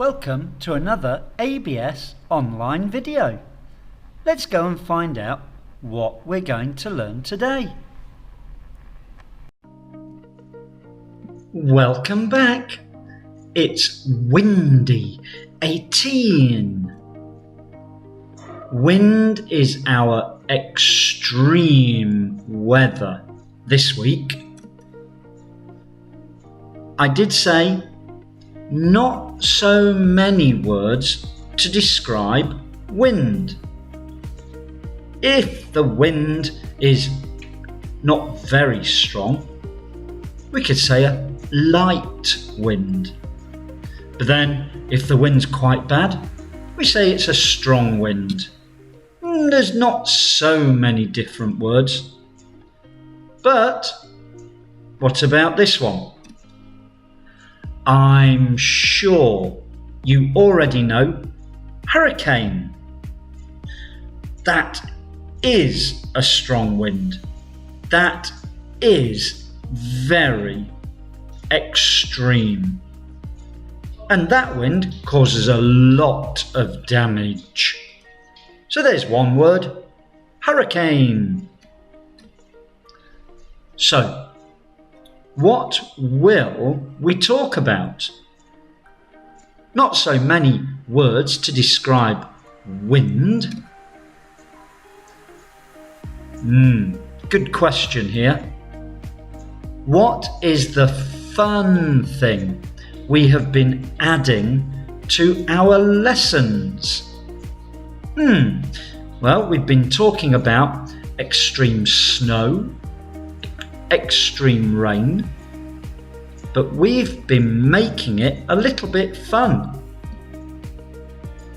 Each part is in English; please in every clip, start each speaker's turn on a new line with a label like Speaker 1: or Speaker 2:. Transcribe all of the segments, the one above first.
Speaker 1: Welcome to another ABS online video. Let's go and find out what we're going to learn today. Welcome back. It's windy 18. Wind is our extreme weather this week. I did say not so many words to describe wind. If the wind is not very strong, we could say a light wind. But then if the wind's quite bad, we say it's a strong wind. There's not so many different words. But what about this one? I'm sure you already know hurricane. That is a strong wind. That is very extreme. And that wind causes a lot of damage. So there's one word, hurricane. So, what will we talk about? Not so many words to describe wind. Good question here. What is the fun thing we have been adding to our lessons? Well, we've been talking about extreme snow, extreme rain, but we've been making it a little bit fun.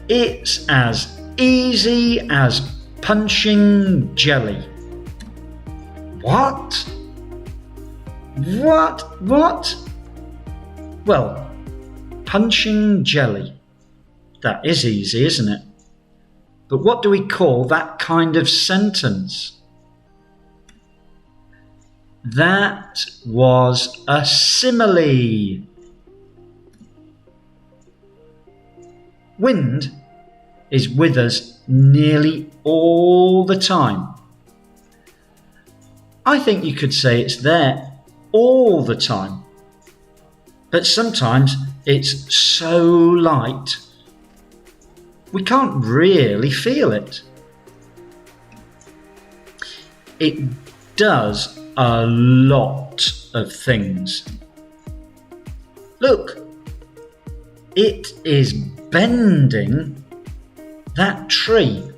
Speaker 1: It's as easy as punching jelly. What? Well, punching jelly. That is easy, isn't it? But what do we call that kind of sentence? That was a simile. Wind is with us nearly all the time. I think you could say it's there all the time. But sometimes it's so light, we can't really feel it. It does a lot of things. Look, it is bending that tree.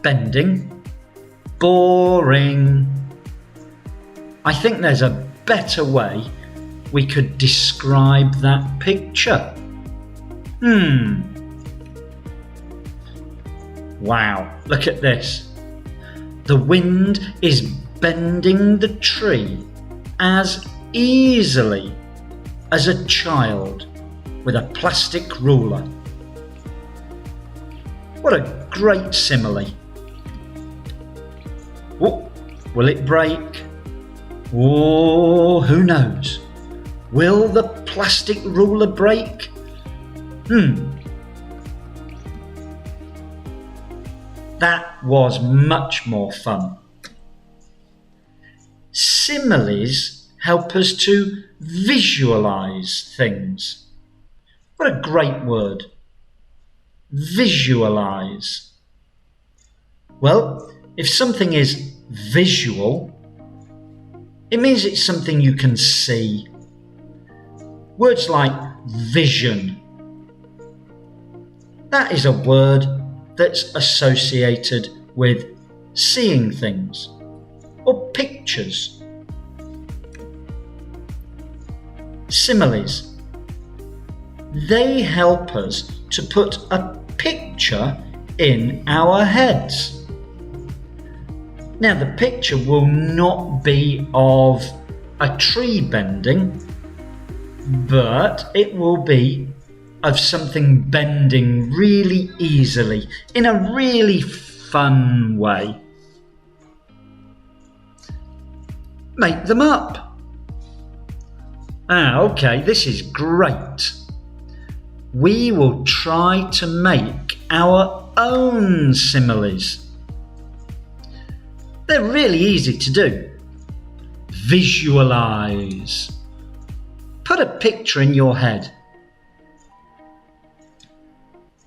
Speaker 1: Bending, boring. I think there's a better way we could describe that picture. Wow, look at this. The wind is bending the tree as easily as a child with a plastic ruler. What a great simile. Oh, will it break? Oh, who knows? Will the plastic ruler break? That was much more fun. Similes help us to visualize things. What a great word. Visualize. Well, if something is visual, it means it's something you can see. Words like vision. That is a word that's associated with seeing things or pictures. Similes. They help us to put a picture in our heads. Now, the picture will not be of a tree bending, but it will be of something bending really easily in a really fun way. Make them up. Okay, this is great. we will try to make our own similes. They're really easy to do. Visualize. Put a picture in your head.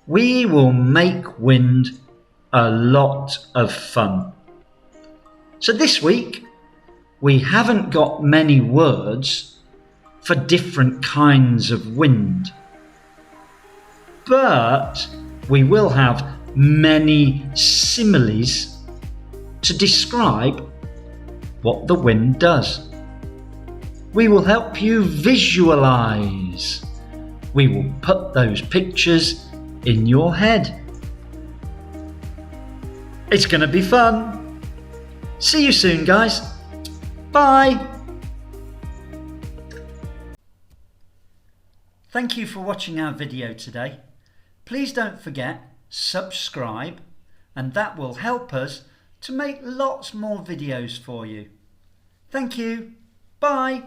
Speaker 1: We will make wind a lot of fun. So this week, we haven't got many words for different kinds of wind, but we will have many similes to describe what the wind does. We will help you visualize. We will put those pictures in your head. It's going to be fun. See you soon, guys. Bye. Thank you for watching our video today. Please don't forget, subscribe, and that will help us to make lots more videos for you. Thank you. Bye.